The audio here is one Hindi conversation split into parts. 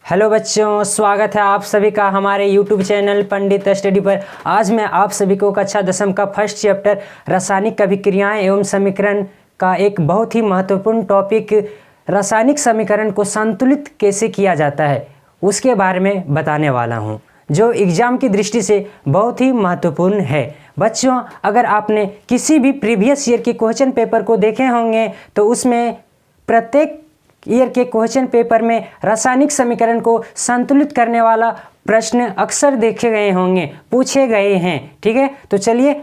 हेलो बच्चों, स्वागत है आप सभी का हमारे YouTube चैनल पंडित स्टडी पर। आज मैं आप सभी को कक्षा 10वीं का फर्स्ट चैप्टर रासायनिक अभिक्रियाएं एवं समीकरण का एक बहुत ही महत्वपूर्ण टॉपिक रासायनिक समीकरण को संतुलित कैसे किया जाता है उसके बारे में बताने वाला हूं, जो एग्ज़ाम की दृष्टि से बहुत ही महत्वपूर्ण है। बच्चों, अगर आपने किसी भी प्रीवियस ईयर के क्वेश्चन पेपर को देखे होंगे तो उसमें प्रत्येक ईयर के क्वेश्चन पेपर में रासायनिक समीकरण को संतुलित करने वाला प्रश्न अक्सर देखे गए होंगे, पूछे गए हैं। ठीक है, तो चलिए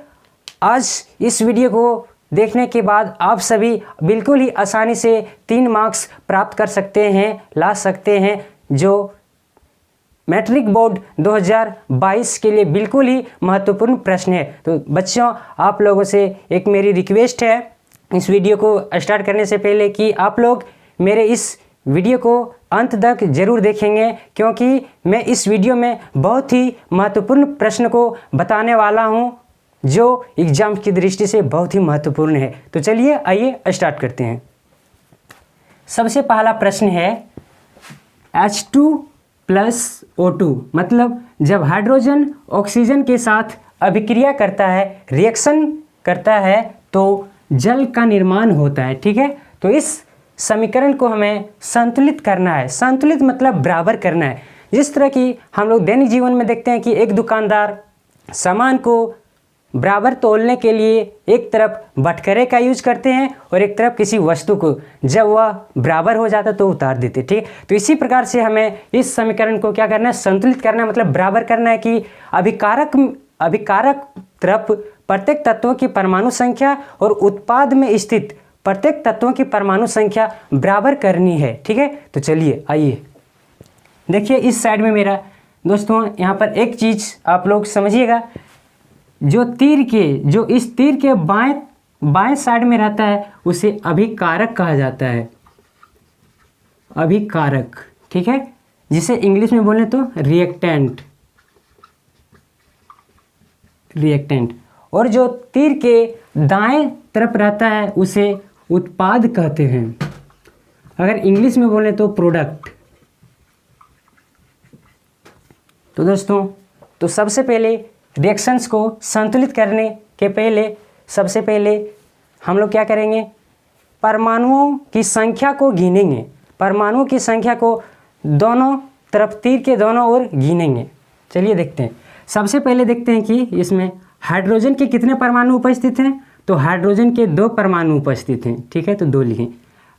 आज इस वीडियो को देखने के बाद आप सभी बिल्कुल ही आसानी से 3 मार्क्स प्राप्त कर सकते हैं, ला सकते हैं, जो मैट्रिक बोर्ड 2022 के लिए बिल्कुल ही महत्वपूर्ण प्रश्न है। तो बच्चों, आप लोगों से एक मेरी रिक्वेस्ट है इस वीडियो को स्टार्ट करने से पहले कि आप लोग मेरे इस वीडियो को अंत तक जरूर देखेंगे, क्योंकि मैं इस वीडियो में बहुत ही महत्वपूर्ण प्रश्न को बताने वाला हूं, जो एग्जाम की दृष्टि से बहुत ही महत्वपूर्ण है। तो चलिए आइए स्टार्ट करते हैं। सबसे पहला प्रश्न है H2 + O2, मतलब जब हाइड्रोजन ऑक्सीजन के साथ अभिक्रिया करता है, रिएक्शन करता है, तो जल का निर्माण होता है। ठीक है, तो इस समीकरण को हमें संतुलित करना है। संतुलित मतलब बराबर करना है। जिस तरह की हम लोग दैनिक जीवन में देखते हैं कि एक दुकानदार सामान को बराबर तोलने के लिए एक तरफ बटखरे का यूज करते हैं और एक तरफ किसी वस्तु को, जब वह बराबर हो जाता तो उतार देते। ठीक है, तो इसी प्रकार से हमें इस समीकरण को क्या करना है, संतुलित करना है, मतलब बराबर करना है कि अभिकारक तरफ प्रत्येक तत्वों की परमाणु संख्या और उत्पाद में स्थित प्रत्येक तत्वों की परमाणु संख्या बराबर करनी है। ठीक है, तो चलिए आइए देखिए इस साइड में मेरा दोस्तों, यहाँ पर एक चीज़ आप लोग समझिएगा, जो इस तीर के बाएं साइड में रहता है उसे अभिकारक कहा जाता है। अभिकारक, ठीक है, जिसे इंग्लिश में बोले तो रिएक्टेंट। और जो तीर के दाएं तरफ रहता है उसे उत्पाद कहते हैं। अगर इंग्लिश में बोले तो प्रोडक्ट। तो दोस्तों, तो सबसे पहले रिएक्शंस को संतुलित करने के पहले सबसे पहले हम लोग क्या करेंगे, परमाणुओं की संख्या को गिनेंगे। परमाणुओं की संख्या को दोनों तरफ तीर के दोनों ओर गिनेंगे। चलिए देखते हैं। सबसे पहले देखते हैं कि इसमें हाइड्रोजन के कितने परमाणु उपस्थित हैं, तो हाइड्रोजन के 2 परमाणु उपस्थित हैं। ठीक है, तो 2 लिखें।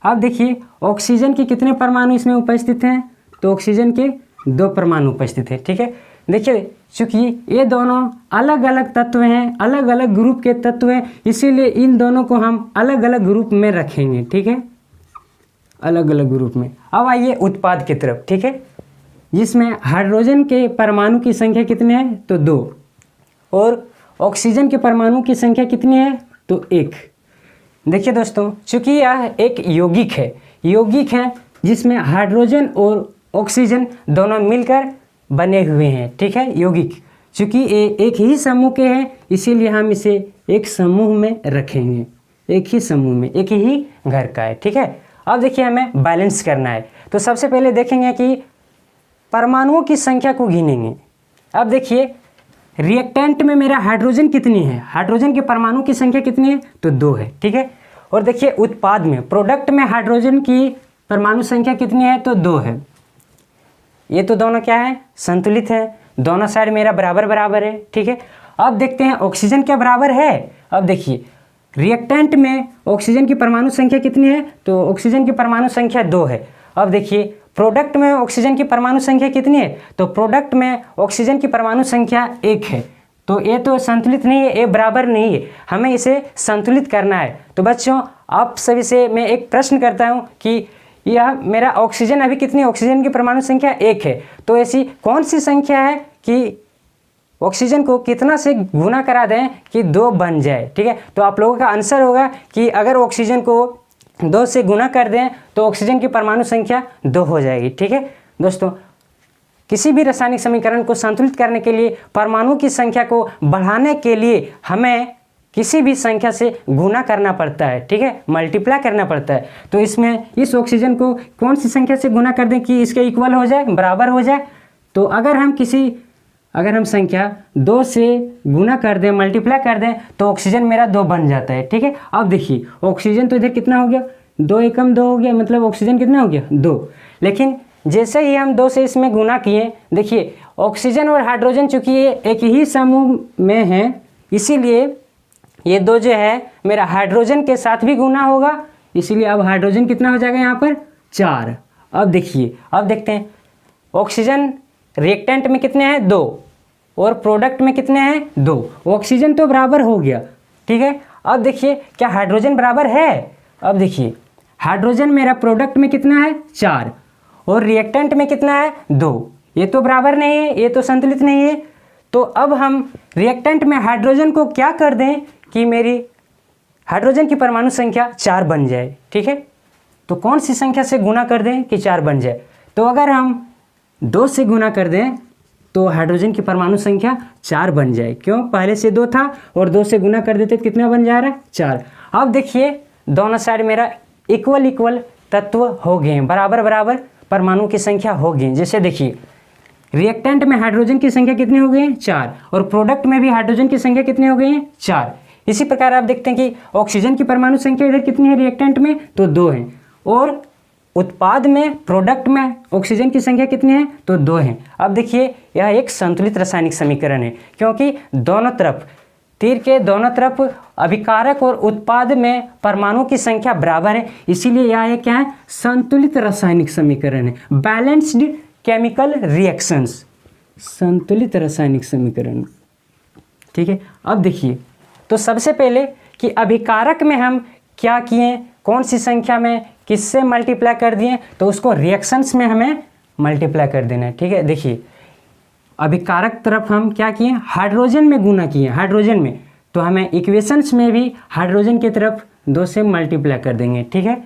अब देखिए ऑक्सीजन के कितने परमाणु इसमें उपस्थित हैं, तो ऑक्सीजन के 2 परमाणु उपस्थित हैं। ठीक है, देखिए चूंकि ये दोनों अलग अलग तत्व हैं, अलग अलग ग्रुप के तत्व हैं, इसीलिए इन दोनों को हम अलग अलग ग्रुप में रखेंगे। ठीक है, अलग अलग ग्रुप में। अब आइए उत्पाद की तरफ। ठीक है, जिसमें हाइड्रोजन के परमाणु की संख्या कितने हैं, तो 2, और ऑक्सीजन के परमाणु की संख्या कितनी है, तो 1। देखिए दोस्तों, चूंकि यह एक यौगिक है जिसमें हाइड्रोजन और ऑक्सीजन दोनों मिलकर बने हुए हैं। ठीक है, यौगिक, चूंकि ये एक ही समूह के हैं, इसीलिए हम इसे एक समूह में रखेंगे। एक ही समूह में, एक ही घर का है। ठीक है, अब देखिए हमें बैलेंस करना है। तो सबसे पहले देखेंगे कि परमाणुओं की संख्या को गिनेंगे। अब देखिए रिएक्टेंट में मेरा हाइड्रोजन कितनी है, हाइड्रोजन के परमाणु की संख्या कितनी है, तो 2 है। ठीक है, और देखिए उत्पाद में, प्रोडक्ट में हाइड्रोजन की परमाणु संख्या कितनी है, तो 2 है। ये तो दोनों क्या है, संतुलित है, दोनों साइड मेरा बराबर बराबर है। ठीक है, अब देखते हैं ऑक्सीजन क्या बराबर है। अब देखिए रिएक्टेंट में ऑक्सीजन की परमाणु संख्या कितनी है, तो ऑक्सीजन की परमाणु संख्या 2 है। अब देखिए प्रोडक्ट में ऑक्सीजन की परमाणु संख्या कितनी है, तो प्रोडक्ट में ऑक्सीजन की परमाणु संख्या 1 है। तो ये तो संतुलित नहीं है, ये बराबर नहीं है, हमें इसे संतुलित करना है। तो बच्चों, आप सभी से मैं एक प्रश्न करता हूँ कि यह मेरा ऑक्सीजन अभी कितनी, ऑक्सीजन की परमाणु संख्या 1 है, तो ऐसी कौन सी संख्या है कि ऑक्सीजन को कितना से गुना करा दें कि 2 बन जाए। ठीक है, तो आप लोगों का आंसर होगा कि अगर ऑक्सीजन को 2 से गुना कर दें तो ऑक्सीजन की परमाणु संख्या 2 हो जाएगी। ठीक है दोस्तों, किसी भी रासायनिक समीकरण को संतुलित करने के लिए परमाणु की संख्या को बढ़ाने के लिए हमें किसी भी संख्या से गुना करना पड़ता है, ठीक है, मल्टीप्लाई करना पड़ता है। तो इसमें इस ऑक्सीजन को कौन सी संख्या से गुना कर दें कि इसके इक्वल हो जाए, बराबर हो जाए। तो अगर हम संख्या 2 से गुना कर दें, मल्टीप्लाई कर दें, तो ऑक्सीजन मेरा 2 बन जाता है, ठीक है। अब देखिए ऑक्सीजन तो इधर कितना हो गया, 2 एकम 2 हो गया, मतलब ऑक्सीजन कितना हो गया 2। लेकिन जैसे ही हम 2 से इसमें गुना किए, देखिए ऑक्सीजन और हाइड्रोजन चूंकि ये एक ही समूह में हैं, इसीलिए ये 2 जो है मेरा हाइड्रोजन के साथ भी गुना होगा, इसीलिए अब हाइड्रोजन कितना हो जाएगा यहाँ पर 4। अब देखिए, अब देखते हैं ऑक्सीजन रिएक्टेंट में कितने हैं 2 और प्रोडक्ट में कितने हैं 2। ऑक्सीजन तो बराबर हो गया, ठीक है। अब देखिए क्या हाइड्रोजन बराबर है, अब देखिए हाइड्रोजन मेरा प्रोडक्ट में कितना है 4 और रिएक्टेंट में कितना है 2। ये तो बराबर नहीं है, ये तो संतुलित नहीं है। तो अब हम रिएक्टेंट में हाइड्रोजन को क्या कर दें कि मेरी हाइड्रोजन की परमाणु संख्या 4 बन जाए, ठीक है। तो कौन सी संख्या से गुना कर दें कि 4 बन जाए, तो अगर हम 2 से गुना कर दें तो हाइड्रोजन की परमाणु संख्या 4 बन जाए। क्यों, पहले से 2 था और 2 से गुना कर देते तो कितना बन जा रहा है 4। अब देखिए दोनों साइड मेरा इक्वल तत्व हो गए, बराबर बराबर परमाणु की संख्या हो गई। जैसे देखिए रिएक्टेंट में हाइड्रोजन की संख्या कितनी हो गई है 4 और प्रोडक्ट में भी हाइड्रोजन की संख्या कितनी हो गई है 4। इसी प्रकार आप देखते हैं कि ऑक्सीजन की परमाणु संख्या इधर कितनी है रिएक्टेंट में, तो 2 है, और उत्पाद में प्रोडक्ट में ऑक्सीजन की संख्या कितनी है, तो 2 है। अब देखिए यह एक संतुलित रासायनिक समीकरण है, क्योंकि दोनों तरफ तीर के दोनों तरफ अभिकारक और उत्पाद में परमाणु की संख्या बराबर है, इसीलिए यह एक क्या है, संतुलित रासायनिक समीकरण है, बैलेंस्ड केमिकल रिएक्शंस, संतुलित रासायनिक समीकरण, ठीक है। अब देखिए तो सबसे पहले कि अभिकारक में हम क्या किए, कौन सी संख्या में किससे मल्टीप्लाई कर दिए, तो उसको रिएक्शंस में हमें मल्टीप्लाई कर देना है, ठीक है। देखिए अभिकारक तरफ हम क्या किए, हाइड्रोजन में गुना किए, हाइड्रोजन में, तो हमें इक्वेशंस में भी हाइड्रोजन की तरफ 2 से मल्टीप्लाई कर देंगे, ठीक है।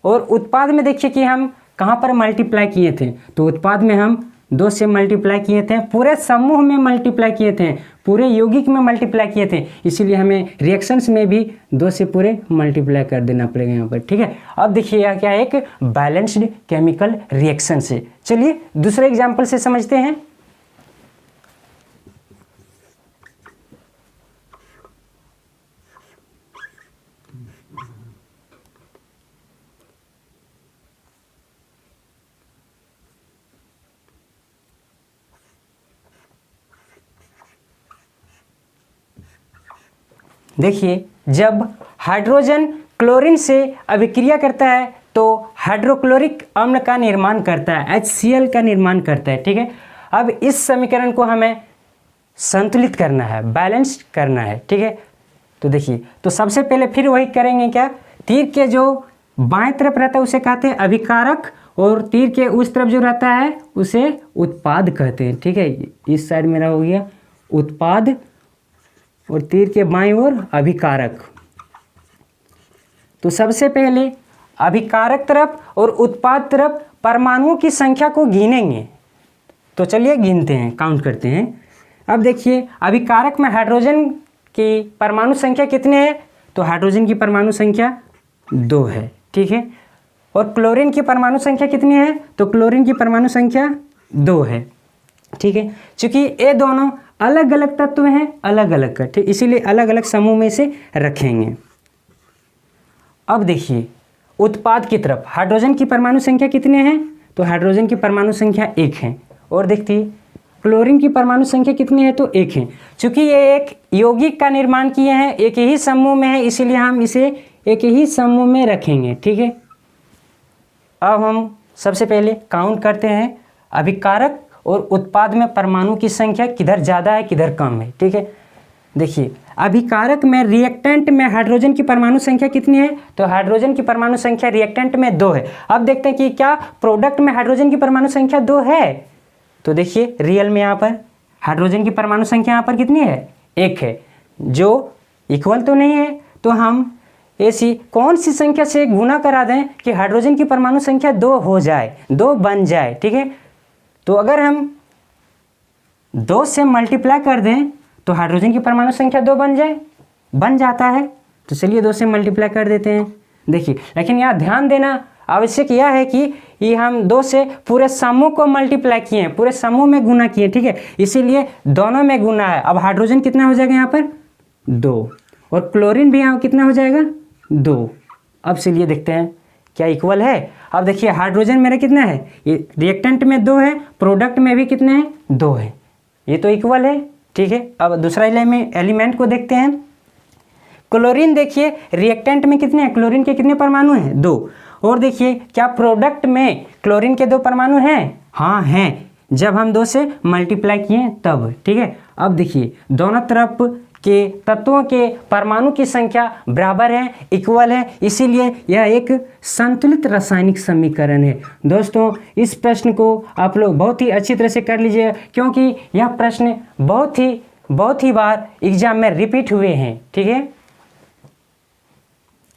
और उत्पाद में देखिए कि हम कहाँ पर मल्टीप्लाई किए थे, तो उत्पाद में हम 2 से मल्टीप्लाई किए थे, पूरे समूह में मल्टीप्लाई किए थे, पूरे यौगिक में मल्टीप्लाई किए थे, इसीलिए हमें रिएक्शंस में भी 2 से पूरे मल्टीप्लाई कर देना पड़ेगा यहाँ पर, ठीक है। अब देखिए यह क्या है, एक बैलेंस्ड केमिकल रिएक्शन से। चलिए दूसरे एग्जाम्पल से समझते हैं। देखिए जब हाइड्रोजन क्लोरीन से अभिक्रिया करता है तो हाइड्रोक्लोरिक अम्ल का निर्माण करता है, HCl का निर्माण करता है, ठीक है। अब इस समीकरण को हमें संतुलित करना है, बैलेंस करना है, ठीक है। तो देखिए तो सबसे पहले फिर वही करेंगे, क्या, तीर के जो बाएं तरफ रहता है उसे कहते हैं अभिकारक और तीर के उस तरफ जो रहता है उसे उत्पाद कहते हैं, ठीक है। इस साइड मेरा हो गया उत्पाद और तीर के बाईं ओर अभिकारक। तो सबसे पहले अभिकारक तरफ और उत्पाद तरफ परमाणुओं की संख्या को गिनेंगे, तो चलिए गिनते हैं, काउंट करते हैं। अब देखिए अभिकारक में हाइड्रोजन की परमाणु संख्या कितनी है, तो हाइड्रोजन की परमाणु संख्या 2 है, ठीक है। और क्लोरीन की परमाणु संख्या कितनी है, तो क्लोरीन की परमाणु संख्या 2 है, ठीक है। चूंकि ये दोनों अलग अलग तत्व हैं, अलग अलग का, ठीक, इसीलिए अलग अलग समूह में से रखेंगे। अब देखिए उत्पाद की तरफ हाइड्रोजन की परमाणु संख्या कितने हैं, तो हाइड्रोजन की परमाणु संख्या 1 है, और देखिए क्लोरीन की परमाणु संख्या कितनी है, तो 1 है। चूंकि ये एक यौगिक का निर्माण किए हैं, एक ही समूह में है, इसीलिए हम इसे एक ही समूह में रखेंगे, ठीक है। अब हम सबसे पहले काउंट करते हैं अभिकारक और उत्पाद में परमाणु की संख्या किधर ज़्यादा है किधर कम है, ठीक है। देखिए अभिकारक में रिएक्टेंट में हाइड्रोजन की परमाणु संख्या कितनी है, तो हाइड्रोजन की परमाणु संख्या रिएक्टेंट में 2 है। अब देखते हैं कि क्या प्रोडक्ट में हाइड्रोजन की परमाणु संख्या 2 है, तो देखिए रियल में यहाँ पर हाइड्रोजन की परमाणु संख्या यहाँ पर कितनी है, 1 है, जो इक्वल तो नहीं है। तो हम ऐसी कौन सी संख्या से गुना करा दें कि हाइड्रोजन की परमाणु संख्या 2 हो जाए, 2 बन जाए, ठीक है। तो अगर हम 2 से मल्टीप्लाई कर दें तो हाइड्रोजन की परमाणु संख्या 2 बन जाए, बन जाता है। तो चलिए 2 से मल्टीप्लाई कर देते हैं। देखिए, लेकिन यहाँ ध्यान देना आवश्यक यह है कि ये हम 2 से पूरे समूह को मल्टीप्लाई किए हैं, पूरे समूह में गुना किए, ठीक है, इसीलिए दोनों में गुना है। अब हाइड्रोजन कितना हो जाएगा यहाँ पर 2, और क्लोरीन भी यहाँ कितना हो जाएगा 2। अब चलिए देखते हैं क्या इक्वल है। अब देखिए हाइड्रोजन मेरा कितना है, ये रिएक्टेंट में 2 है, प्रोडक्ट में भी कितने हैं 2 है, ये तो इक्वल है, ठीक है। अब दूसरा एलिमेंट को देखते हैं। क्लोरीन देखिए रिएक्टेंट में कितने हैं, क्लोरीन के कितने परमाणु हैं 2, और देखिए क्या प्रोडक्ट में क्लोरीन के 2 परमाणु हैं, हाँ हैं, जब हम 2 से मल्टीप्लाई किए तब, ठीक है। अब देखिए दोनों तरफ के तत्वों के परमाणु की संख्या बराबर है, इक्वल है, इसीलिए यह एक संतुलित रासायनिक समीकरण है। दोस्तों इस प्रश्न को आप लोग बहुत ही अच्छी तरह से कर लीजिए, क्योंकि यह प्रश्न बहुत ही बार एग्जाम में रिपीट हुए हैं, ठीक है।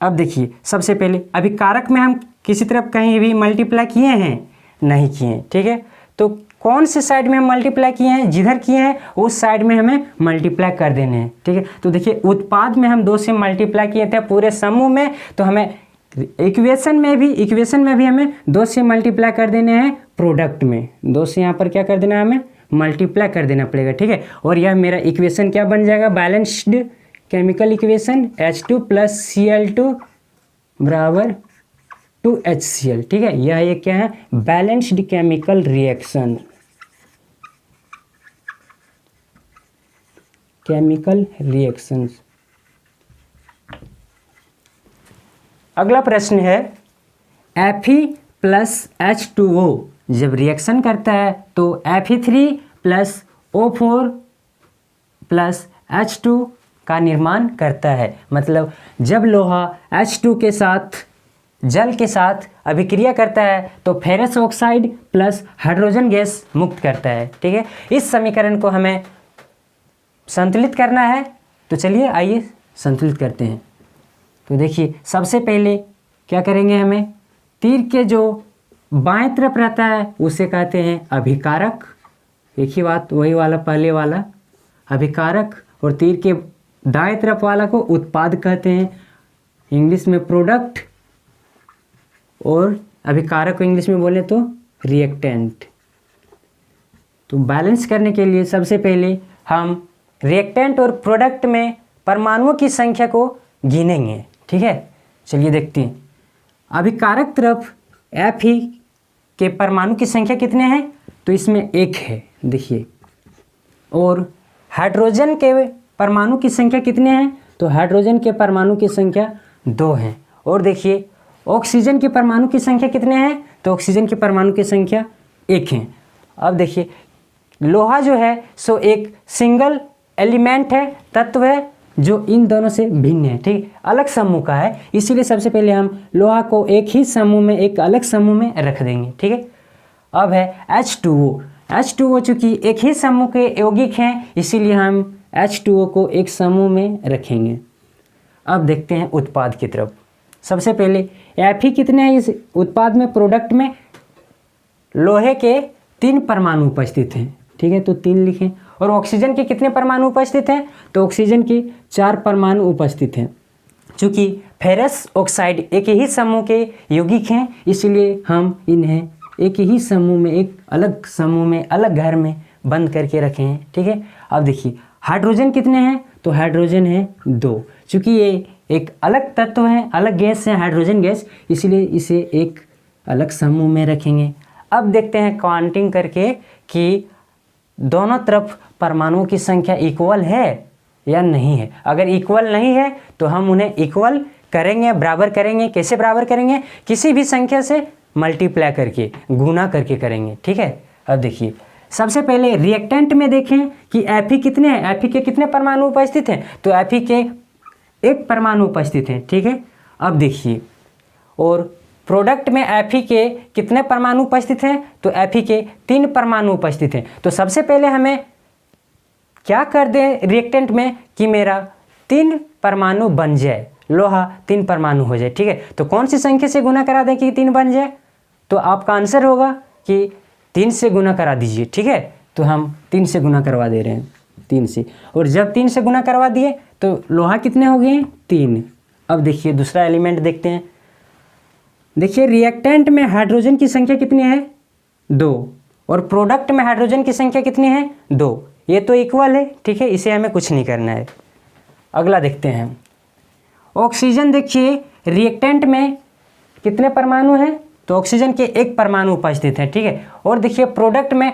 अब देखिए सबसे पहले अभी कारक में हम किसी तरफ कहीं भी मल्टीप्लाई किए हैं, नहीं किए हैं, ठीक है। तो कौन से साइड में हम मल्टीप्लाई किए हैं, जिधर किए हैं उस साइड में हमें मल्टीप्लाई कर देने हैं, ठीक है। तो देखिए उत्पाद में हम 2 से मल्टीप्लाई किए थे पूरे समूह में, तो हमें इक्वेशन में भी हमें 2 से मल्टीप्लाई कर देने हैं प्रोडक्ट में, 2 से यहाँ पर क्या कर देना है, हमें मल्टीप्लाई कर देना पड़ेगा, ठीक है। और यह मेरा इक्वेशन क्या बन जाएगा, balanced chemical equation H2 + Cl2 बराबर 2HCl, ठीक है। यह एक क्या है, balanced chemical reaction, chemical reactions. अगला प्रश्न है Fe + H2O जब रिएक्शन करता है तो Fe3 + O4 + H2 का निर्माण करता है। मतलब जब लोहा H2 के साथ जल के साथ अभिक्रिया करता है तो ferrous oxide plus hydrogen gas मुक्त करता है, ठीक है। इस समीकरण को हमें संतुलित करना है, तो चलिए आइए संतुलित करते हैं। तो देखिए सबसे पहले क्या करेंगे, हमें तीर के जो बाएं तरफ रहता है उसे कहते हैं अभिकारक, एक ही बात, वही वाला पहले वाला अभिकारक, और तीर के दाएं तरफ वाला को उत्पाद कहते हैं, इंग्लिश में प्रोडक्ट, और अभिकारक को इंग्लिश में बोले तो रिएक्टेंट। तो बैलेंस करने के लिए सबसे पहले हम रिएक्टेंट और प्रोडक्ट में परमाणुओं की संख्या को गिनेंगे, ठीक है। चलिए देखते हैं। अभिकारक तरफ Fe के परमाणु की संख्या कितने हैं, तो इसमें 1 है, देखिए। और हाइड्रोजन के परमाणु की संख्या कितने हैं, तो हाइड्रोजन के परमाणु की संख्या 2 हैं। और देखिए ऑक्सीजन के परमाणु की संख्या कितने हैं, तो ऑक्सीजन के परमाणु की संख्या 1 है। अब देखिए लोहा जो है सो एक सिंगल एलिमेंट है, तत्व है जो इन दोनों से भिन्न है, ठीक, अलग समूह का है, इसीलिए सबसे पहले हम लोहा को एक ही समूह में, एक अलग समूह में रख देंगे, ठीक है। अब है H2O चूँकि एक ही समूह के यौगिक हैं, इसीलिए हम H2O को एक समूह में रखेंगे। अब देखते हैं उत्पाद की तरफ। सबसे पहले Fe कितने हैं इस उत्पाद में, प्रोडक्ट में लोहे के 3 परमाणु उपस्थित हैं, ठीक है, तो 3 लिखें। और ऑक्सीजन के कितने परमाणु उपस्थित हैं, तो ऑक्सीजन के 4 परमाणु उपस्थित हैं। चूँकि फेरस ऑक्साइड एक ही समूह के यौगिक हैं, इसलिए हम इन्हें एक ही समूह में, एक अलग समूह में, अलग घर में बंद करके रखे हैं, ठीक है। अब देखिए हाइड्रोजन कितने हैं, तो हाइड्रोजन है 2, चूँकि ये एक अलग तत्व है, अलग गैस है हाइड्रोजन गैस, इसलिए इसे एक अलग समूह में रखेंगे। अब देखते हैं काउंटिंग करके कि दोनों तरफ परमाणुओं की संख्या इक्वल है या नहीं है। अगर इक्वल नहीं है तो हम उन्हें इक्वल करेंगे, बराबर करेंगे। कैसे बराबर करेंगे, किसी भी संख्या से मल्टीप्लाई करके, गुना करके करेंगे, ठीक है। अब देखिए सबसे पहले रिएक्टेंट में देखें कि Fe कितने हैं, Fe के कितने परमाणु उपस्थित हैं, तो Fe के 1 परमाणु उपस्थित हैं, ठीक है। अब देखिए और प्रोडक्ट में Fe के कितने परमाणु उपस्थित हैं, तो Fe के 3 परमाणु उपस्थित हैं। तो सबसे पहले हमें क्या कर दें रिएक्टेंट में कि मेरा 3 परमाणु बन जाए, लोहा 3 परमाणु हो जाए, ठीक है। तो कौन सी संख्या से गुना करा दें कि 3 बन जाए, तो आपका आंसर होगा कि 3 से गुना करा दीजिए, ठीक है। तो हम 3 से गुना करवा दे रहे हैं। 3 से, और जब 3 से गुना करवा दिए तो लोहा कितने हो गए 3। अब देखिए दूसरा एलिमेंट देखते हैं। देखिए रिएक्टेंट में हाइड्रोजन की संख्या कितनी है 2, और प्रोडक्ट में हाइड्रोजन की संख्या कितनी है 2। ये तो इक्वल है, ठीक है, इसे हमें कुछ नहीं करना है। अगला देखते हैं ऑक्सीजन। देखिए रिएक्टेंट में कितने परमाणु हैं, तो ऑक्सीजन के 1 परमाणु उपस्थित है, ठीक है। और देखिए प्रोडक्ट में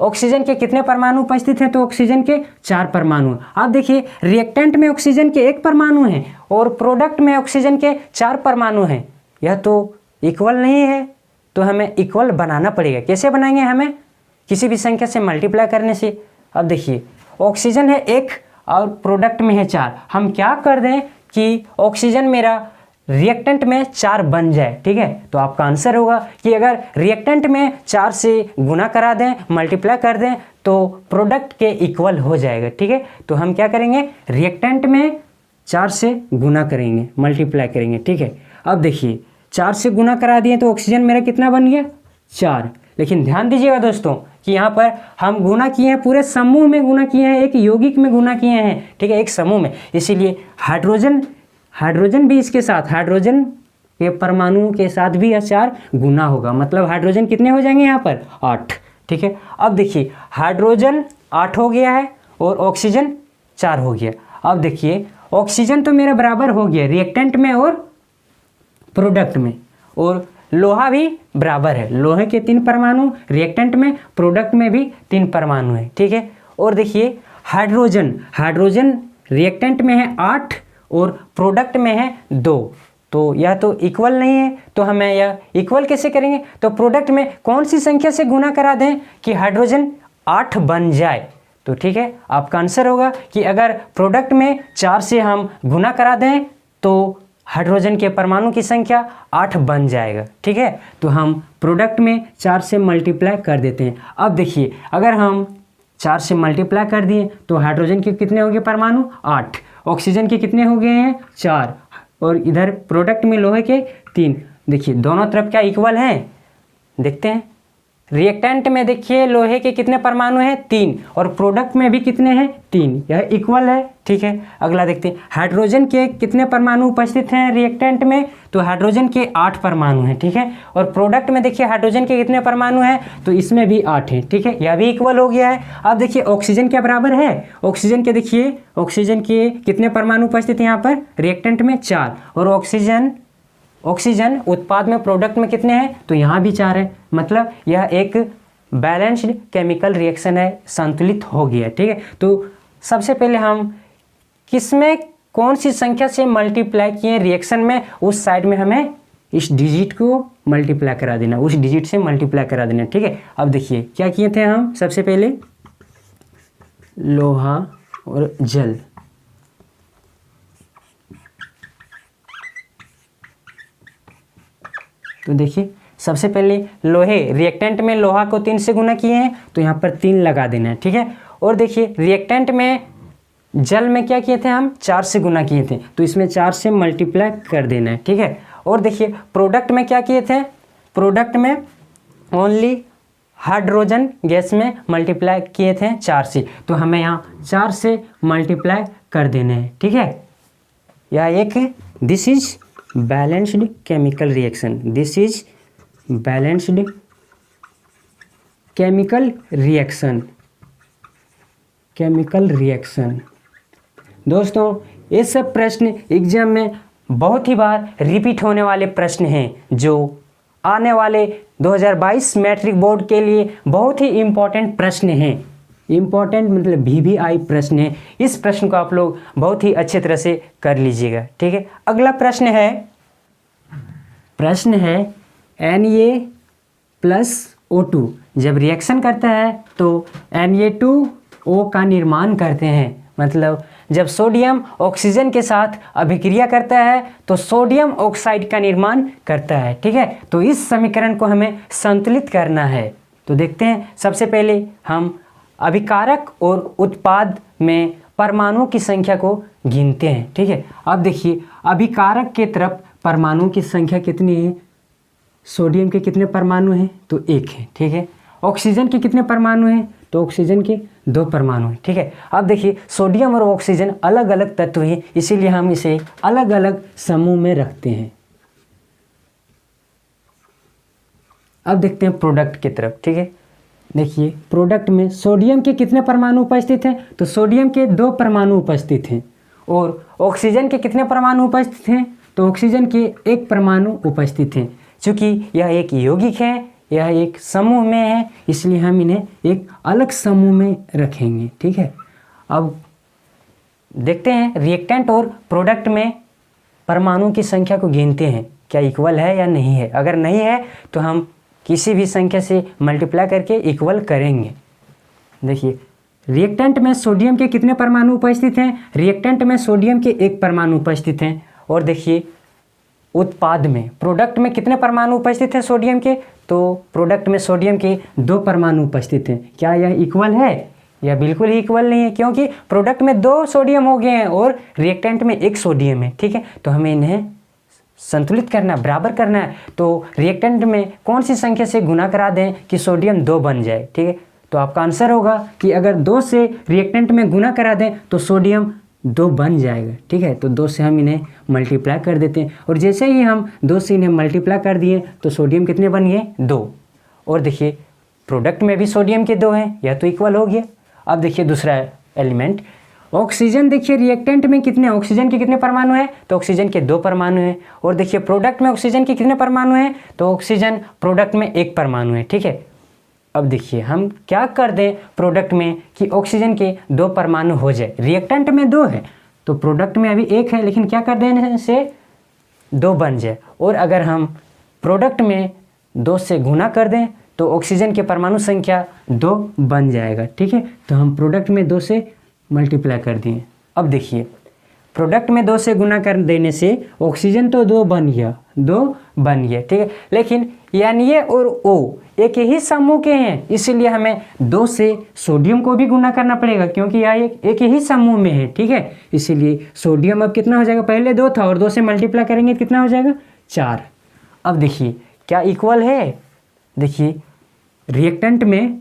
ऑक्सीजन के कितने परमाणु उपस्थित हैं, तो ऑक्सीजन के 4 परमाणु। आप देखिए रिएक्टेंट में ऑक्सीजन के 1 परमाणु हैं और प्रोडक्ट में ऑक्सीजन के 4 परमाणु हैं। यह तो इक्वल नहीं है, तो हमें इक्वल बनाना पड़ेगा। कैसे बनाएंगे, हमें किसी भी संख्या से मल्टीप्लाई करने से। अब देखिए ऑक्सीजन है 1 और प्रोडक्ट में है 4। हम क्या कर दें कि ऑक्सीजन मेरा रिएक्टेंट में 4 बन जाए, ठीक है। तो आपका आंसर होगा कि अगर रिएक्टेंट में 4 से गुना करा दें, मल्टीप्लाई कर दें, तो प्रोडक्ट के इक्वल हो जाएगा, ठीक है। तो हम क्या करेंगे, रिएक्टेंट में 4 से गुना करेंगे, मल्टीप्लाई करेंगे, ठीक है। अब देखिए 4 से गुना करा दिए तो ऑक्सीजन मेरा कितना बन गया 4। लेकिन ध्यान दीजिएगा दोस्तों कि यहाँ पर हम गुना किए हैं, पूरे समूह में गुना किए हैं, एक यौगिक में गुना किए हैं, ठीक है, एक समूह में। इसीलिए हाइड्रोजन भी इसके साथ, हाइड्रोजन के परमाणु के साथ भी यह 4 गुना होगा। मतलब हाइड्रोजन कितने हो जाएंगे यहाँ पर 8, ठीक है। अब देखिए हाइड्रोजन 8 हो गया है और ऑक्सीजन 4 हो गया। अब देखिए ऑक्सीजन तो मेरा बराबर हो गया रिएक्टेंट में और प्रोडक्ट में, और लोहा भी बराबर है। लोहे के 3 परमाणु रिएक्टेंट में, प्रोडक्ट में भी 3 परमाणु है, ठीक है। और देखिए हाइड्रोजन रिएक्टेंट में है 8 और प्रोडक्ट में है 2, तो यह तो इक्वल नहीं है। तो हमें यह इक्वल कैसे करेंगे, तो प्रोडक्ट में कौन सी संख्या से गुना करा दें कि हाइड्रोजन 8 बन जाए, तो ठीक है। आपका आंसर होगा कि अगर प्रोडक्ट में 4 से हम गुना करा दें तो हाइड्रोजन के परमाणु की संख्या 8 बन जाएगा, ठीक है। तो हम प्रोडक्ट में 4 से मल्टीप्लाई कर देते हैं। अब देखिए अगर हम 4 से मल्टीप्लाई कर दिए तो हाइड्रोजन के कितने हो गए परमाणु 8, ऑक्सीजन के कितने हो गए हैं 4, और इधर प्रोडक्ट में लोहे के 3। देखिए दोनों तरफ क्या इक्वल हैं, देखते हैं। रिएक्टेंट में देखिए लोहे के कितने परमाणु हैं 3, और प्रोडक्ट में भी कितने हैं 3, यह इक्वल है, ठीक है। अगला देखते हैं हाइड्रोजन के कितने परमाणु उपस्थित हैं रिएक्टेंट में, तो हाइड्रोजन के 8 परमाणु हैं, ठीक है। और प्रोडक्ट में देखिए हाइड्रोजन के कितने परमाणु हैं, तो इसमें भी 8 हैं, ठीक है, यह भी इक्वल हो गया है। अब देखिए ऑक्सीजन क्या बराबर है, ऑक्सीजन के देखिए ऑक्सीजन के कितने परमाणु उपस्थित हैं यहाँ पर रिएक्टेंट में 4, और ऑक्सीजन उत्पाद में प्रोडक्ट में कितने हैं, तो यहाँ भी 4 है। मतलब यह एक बैलेंस्ड केमिकल रिएक्शन है, संतुलित हो गया, ठीक है। तो सबसे पहले हम किसमें कौन सी संख्या से मल्टीप्लाई किए रिएक्शन में, उस साइड में हमें इस डिजिट को मल्टीप्लाई करा देना, उस डिजिट से मल्टीप्लाई करा देना, ठीक है। अब देखिए क्या किए थे हम, सबसे पहले लोहा और जल, तो देखिए सबसे पहले लोहे रिएक्टेंट में लोहा को 3 से गुना किए हैं, तो यहाँ पर 3 लगा देना है, ठीक है। और देखिए रिएक्टेंट में जल में क्या किए थे हम 4 से गुना किए थे, तो इसमें 4 से मल्टीप्लाई कर देना है, ठीक है। और देखिए प्रोडक्ट में क्या किए थे, प्रोडक्ट में ओनली हाइड्रोजन गैस में मल्टीप्लाई किए थे 4 से, तो हमें यहाँ 4 से मल्टीप्लाई कर देने हैं, ठीक है। यह एक this is balanced chemical reaction, this is balanced chemical reaction. दोस्तों ये सब प्रश्न एग्जाम में बहुत ही बार रिपीट होने वाले प्रश्न हैं, जो आने वाले 2022 मैट्रिक बोर्ड के लिए बहुत ही इम्पोर्टेंट प्रश्न हैं। इम्पोर्टेंट मतलब VVI प्रश्न है। इस प्रश्न को आप लोग बहुत ही अच्छे तरह से कर लीजिएगा, ठीक है। अगला प्रश्न है Na+O2 जब रिएक्शन करता है तो Na2O का निर्माण करते हैं। मतलब जब सोडियम ऑक्सीजन के साथ अभिक्रिया करता है तो सोडियम ऑक्साइड का निर्माण करता है, ठीक है। तो इस समीकरण को हमें संतुलित करना है। तो देखते हैं, सबसे पहले हम अभिकारक और उत्पाद में परमाणुओं की संख्या को गिनते हैं, ठीक है। अब देखिए अभिकारक के तरफ परमाणुओं की संख्या कितनी है, सोडियम के कितने परमाणु हैं, तो 1 है, ठीक है। ऑक्सीजन के कितने परमाणु हैं, तो ऑक्सीजन के 2 परमाणु हैं। ठीक है, अब देखिए सोडियम और ऑक्सीजन अलग अलग तत्व हैं, इसीलिए हम इसे अलग अलग समूह में रखते हैं। अब देखते हैं प्रोडक्ट की तरफ। ठीक है, देखिए प्रोडक्ट में सोडियम के कितने परमाणु उपस्थित हैं, तो सोडियम के 2 परमाणु उपस्थित हैं। और ऑक्सीजन के कितने परमाणु उपस्थित हैं, तो ऑक्सीजन के 1 परमाणु उपस्थित हैं। चूँकि यह एक यौगिक है, यह एक समूह में है, इसलिए हम इन्हें एक अलग समूह में रखेंगे। ठीक है, अब देखते हैं रिएक्टेंट और प्रोडक्ट में परमाणुओं की संख्या को गिनते हैं, क्या इक्वल है या नहीं है। अगर नहीं है तो हम किसी भी संख्या से मल्टीप्लाई करके इक्वल करेंगे। देखिए रिएक्टेंट में सोडियम के कितने परमाणु उपस्थित हैं, रिएक्टेंट में सोडियम के 1 परमाणु उपस्थित हैं। और देखिए उत्पाद में प्रोडक्ट में कितने परमाणु उपस्थित हैं सोडियम के, तो प्रोडक्ट में सोडियम के 2 परमाणु उपस्थित हैं। क्या यह इक्वल है, यह बिल्कुल ही इक्वल नहीं है, क्योंकि प्रोडक्ट में 2 सोडियम हो गए हैं और रिएक्टेंट में 1 सोडियम है। ठीक है, तो हमें इन्हें संतुलित करना, बराबर करना है। तो रिएक्टेंट में कौन सी संख्या से गुना करा दें कि सोडियम 2 बन जाए। ठीक है, तो आपका आंसर होगा कि अगर 2 से रिएक्टेंट में गुना करा दें तो सोडियम 2 बन जाएगा। ठीक है, तो 2 से हम इन्हें मल्टीप्लाई कर देते हैं, और जैसे ही हम 2 से इन्हें मल्टीप्लाई कर दिए तो सोडियम कितने बन गए, 2। और देखिए प्रोडक्ट में भी सोडियम के 2 हैं, यह तो इक्वल हो गया। अब देखिए दूसरा एलिमेंट ऑक्सीजन। देखिए रिएक्टेंट में कितने, ऑक्सीजन के कितने परमाणु हैं, तो ऑक्सीजन के 2 परमाणु हैं। और देखिए प्रोडक्ट में ऑक्सीजन के कितने परमाणु हैं, तो ऑक्सीजन प्रोडक्ट में 1 परमाणु है। ठीक है, अब देखिए हम क्या कर दें प्रोडक्ट में कि ऑक्सीजन के 2 परमाणु हो जाए। रिएक्टेंट में 2 है तो प्रोडक्ट में अभी 1 है, लेकिन क्या कर देने से 2 बन जाए। और अगर हम प्रोडक्ट में 2 से गुना कर दें तो ऑक्सीजन के परमाणु संख्या 2 बन जाएगा। ठीक है, तो हम प्रोडक्ट में 2 से मल्टीप्लाई कर दिए। अब देखिए प्रोडक्ट में 2 से गुना कर देने से ऑक्सीजन तो 2 बन गया, 2 बन गया। ठीक है, लेकिन NA और O एक ही समूह के हैं, इसीलिए हमें 2 से सोडियम को भी गुना करना पड़ेगा, क्योंकि यह एक ही समूह में है। ठीक है, इसीलिए सोडियम अब कितना हो जाएगा, पहले 2 था और 2 से मल्टीप्लाई करेंगे कितना हो जाएगा, 4। अब देखिए क्या इक्वल है, देखिए रिएक्टेंट में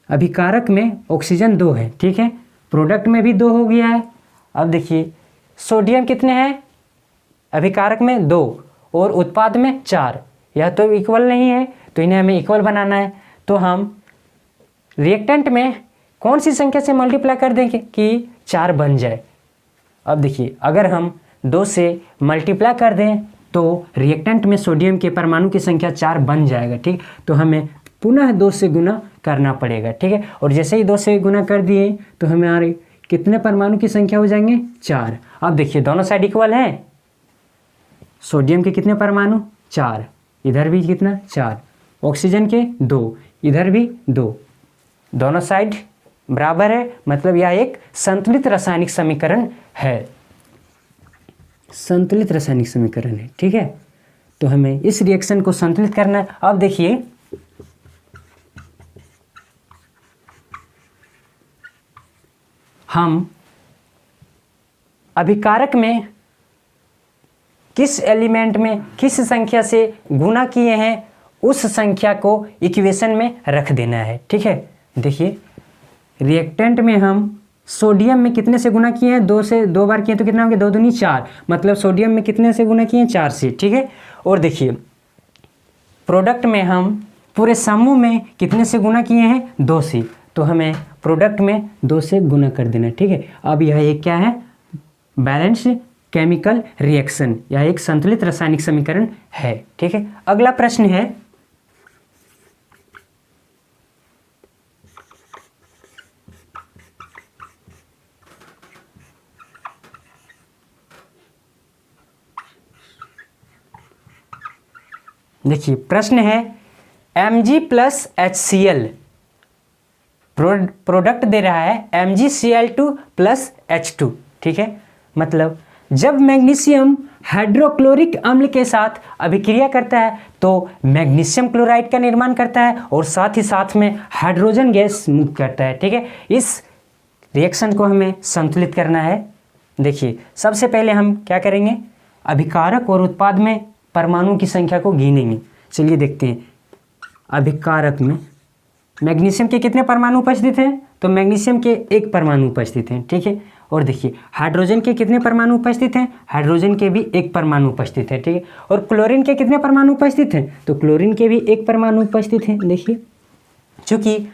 अभिकारक में ऑक्सीजन 2 है। ठीक है, प्रोडक्ट में भी 2 हो गया है। अब देखिए सोडियम कितने हैं, अभिकारक में 2 और उत्पाद में 4, यह तो इक्वल नहीं है, तो इन्हें हमें इक्वल बनाना है। तो हम रिएक्टेंट में कौन सी संख्या से मल्टीप्लाई कर देंगे कि 4 बन जाए। अब देखिए अगर हम 2 से मल्टीप्लाई कर दें तो रिएक्टेंट में सोडियम के परमाणु की संख्या 4 बन जाएगा। ठीक, तो हमें पुनः 2 से गुना करना पड़ेगा। ठीक है, और जैसे ही 2 से गुना कर दिए तो हमारे कितने परमाणु की संख्या हो जाएंगे, 4। अब देखिए दोनों साइड इक्वल हैं, सोडियम के कितने परमाणु, 4, इधर भी कितना, 4, ऑक्सीजन के 2, इधर भी 2, दोनों साइड बराबर है, मतलब यह एक संतुलित रासायनिक समीकरण है, संतुलित रासायनिक समीकरण है। ठीक है, तो हमें इस रिएक्शन को संतुलित करना है। अब देखिए हम अभिकारक में किस एलिमेंट में किस संख्या से गुना किए हैं, उस संख्या को इक्वेशन में रख देना है। ठीक है, देखिए रिएक्टेंट में हम सोडियम में कितने से गुना किए हैं, 2 से 2 बार किए तो कितना हो गया, 2 दूनी 4, मतलब सोडियम में कितने से गुना किए हैं, 4 से। ठीक है, और देखिए प्रोडक्ट में हम पूरे समूह में कितने से गुना किए हैं, 2 से, तो हमें प्रोडक्ट में 2 से गुना कर देना। ठीक है, अब यह एक क्या है, बैलेंस केमिकल रिएक्शन, यह एक संतुलित रासायनिक समीकरण है। ठीक है, अगला प्रश्न है देखिए प्रश्न है Mg + HCl प्रोडक्ट दे रहा है MgCl2 + H2। ठीक है, मतलब जब मैग्नीशियम हाइड्रोक्लोरिक अम्ल के साथ अभिक्रिया करता है तो मैग्नीशियम क्लोराइड का निर्माण करता है और साथ ही साथ में हाइड्रोजन गैस मुक्त करता है। ठीक है, इस रिएक्शन को हमें संतुलित करना है। देखिए सबसे पहले हम क्या करेंगे, अभिकारक और उत्पाद में परमाणुओं की संख्या को गिनेंगे। चलिए देखते हैं, अभिकारक में मैग्नीशियम के कितने परमाणु उपस्थित हैं? तो मैग्नीशियम के 1 परमाणु उपस्थित हैं, ठीक है। और देखिए हाइड्रोजन के कितने परमाणु उपस्थित हैं? हाइड्रोजन के भी 1 परमाणु उपस्थित है, ठीक है। और क्लोरीन के कितने परमाणु उपस्थित हैं? तो क्लोरीन के भी 1 परमाणु उपस्थित हैं। देखिए चूँकि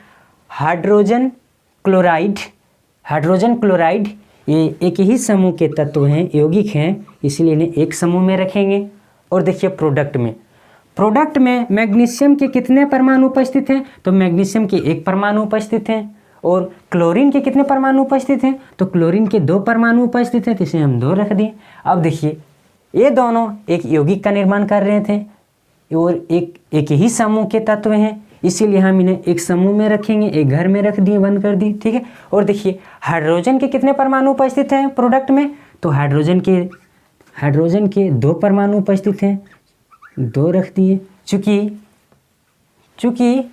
हाइड्रोजन क्लोराइड ये एक ही समूह के तत्व हैं, यौगिक हैं, इसलिए इन्हें एक समूह में रखेंगे। और देखिए प्रोडक्ट में मैग्नीशियम के कितने परमाणु उपस्थित हैं? तो मैग्नीशियम के 1 परमाणु उपस्थित हैं। और क्लोरीन के कितने परमाणु उपस्थित हैं? तो क्लोरीन के 2 परमाणु उपस्थित हैं, तो इसे हम 2 रख दिए। अब देखिए ये दोनों एक यौगिक का निर्माण कर रहे थे और एक ही समूह के तत्व हैं, इसीलिए हम इन्हें एक समूह में रखेंगे, एक घर में रख दिए, बंद कर दिए, ठीक है। और देखिए हाइड्रोजन के कितने परमाणु उपस्थित हैं प्रोडक्ट में? तो हाइड्रोजन के 2 परमाणु उपस्थित हैं, 2 रख दिए। चूँकि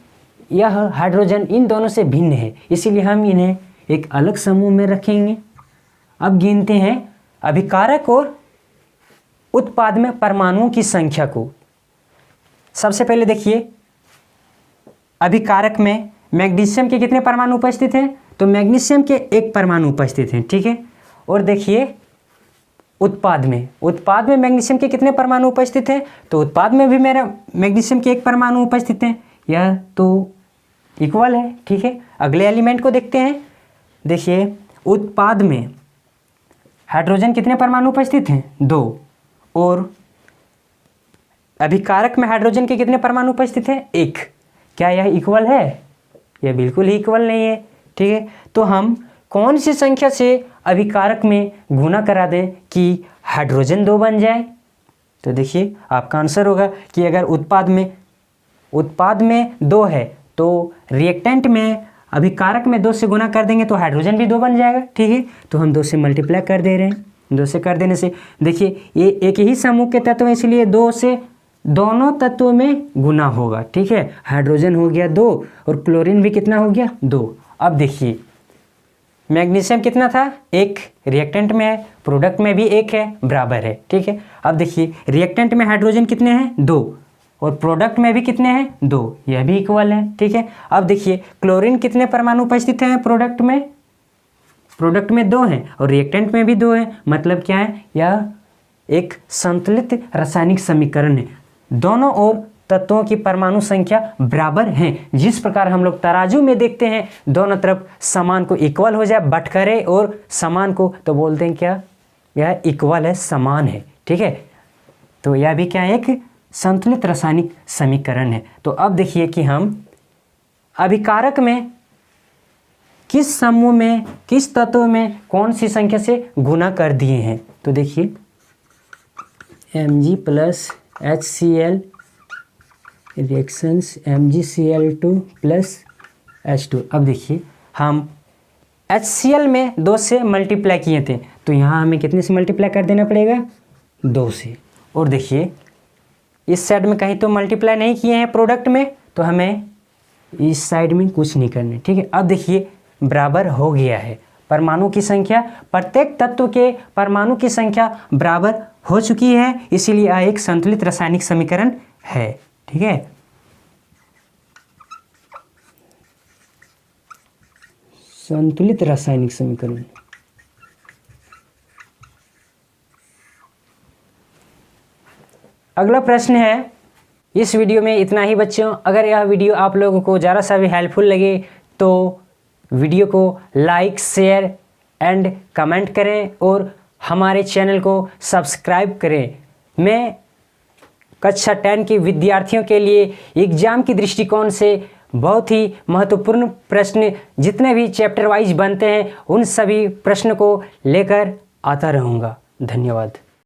यह हाइड्रोजन इन दोनों से भिन्न है, इसीलिए हम इन्हें एक अलग समूह में रखेंगे। अब गिनते हैं अभिकारक और उत्पाद में परमाणुओं की संख्या को। सबसे पहले देखिए अभिकारक में मैग्नीशियम के कितने परमाणु उपस्थित हैं? तो मैग्नीशियम के 1 परमाणु उपस्थित हैं, ठीक है। और देखिए उत्पाद में मैग्नीशियम के कितने परमाणु उपस्थित हैं? तो उत्पाद में भी मेरा मैग्नीशियम के 1 परमाणु उपस्थित हैं, यह तो इक्वल है, ठीक है। अगले एलिमेंट को देखते हैं। देखिए उत्पाद में हाइड्रोजन कितने परमाणु उपस्थित हैं? 2। और अभिकारक में हाइड्रोजन के कितने परमाणु उपस्थित हैं? 1। क्या यह इक्वल है? यह बिल्कुल ही इक्वल नहीं है, ठीक है। तो हम कौन सी संख्या से अभिकारक में गुना करा दें कि हाइड्रोजन 2 बन जाए? तो देखिए आपका आंसर होगा कि अगर उत्पाद में 2 है तो रिएक्टेंट में अभिकारक में 2 से गुना कर देंगे तो हाइड्रोजन भी 2 बन जाएगा, ठीक है। तो हम 2 से मल्टीप्लाई कर दे रहे हैं। 2 से कर देने से देखिए ये एक ही समूह के तत्व है, इसलिए 2 से दोनों तत्वों में गुना होगा, ठीक है। हाइड्रोजन हो गया 2 और क्लोरीन भी कितना हो गया? 2। अब देखिए मैग्नीशियम कितना था? 1। रिएक्टेंट में है, प्रोडक्ट में भी 1 है, बराबर है, ठीक है। अब देखिए रिएक्टेंट में हाइड्रोजन कितने हैं? 2। और प्रोडक्ट में भी कितने हैं? 2। यह भी इक्वल है, ठीक है। अब देखिए क्लोरीन कितने परमाणु उपस्थित हैं प्रोडक्ट में 2 हैं और रिएक्टेंट में भी 2 हैं। मतलब क्या है? यह एक संतुलित रासायनिक समीकरण है। दोनों ओर तत्वों की परमाणु संख्या बराबर हैं। जिस प्रकार हम लोग तराजू में देखते हैं दोनों तरफ समान को इक्वल हो जाए, बटकरे और समान को, तो बोलते हैं क्या? यह इक्वल है, समान है, ठीक है। तो यह भी क्या है? एक संतुलित रासायनिक समीकरण है। तो अब देखिए कि हम अभिकारक में किस समूह में, किस तत्व में कौन सी संख्या से गुना कर दिए हैं। तो देखिए Mg + HCl reactions MgCl2 + H2। अब देखिए हम HCl में 2 से मल्टीप्लाई किए थे, तो यहाँ हमें कितने से मल्टीप्लाई कर देना पड़ेगा? 2 से। और देखिए इस साइड में कहीं तो मल्टीप्लाई नहीं किए हैं प्रोडक्ट में, तो हमें इस साइड में कुछ नहीं करना, ठीक है। अब देखिए बराबर हो गया है, परमाणु की संख्या, प्रत्येक तत्व के परमाणु की संख्या बराबर हो चुकी है, इसीलिए यह एक संतुलित रासायनिक समीकरण है, ठीक है। संतुलित रासायनिक समीकरण। अगला प्रश्न है, इस वीडियो में इतना ही बच्चों। अगर यह वीडियो आप लोगों को ज़रा सा भी हेल्पफुल लगे तो वीडियो को लाइक, शेयर एंड कमेंट करें और हमारे चैनल को सब्सक्राइब करें। मैं कक्षा 10 के विद्यार्थियों के लिए एग्ज़ाम की दृष्टिकोण से बहुत ही महत्वपूर्ण प्रश्न जितने भी चैप्टर वाइज बनते हैं उन सभी प्रश्न को लेकर आता रहूँगा। धन्यवाद।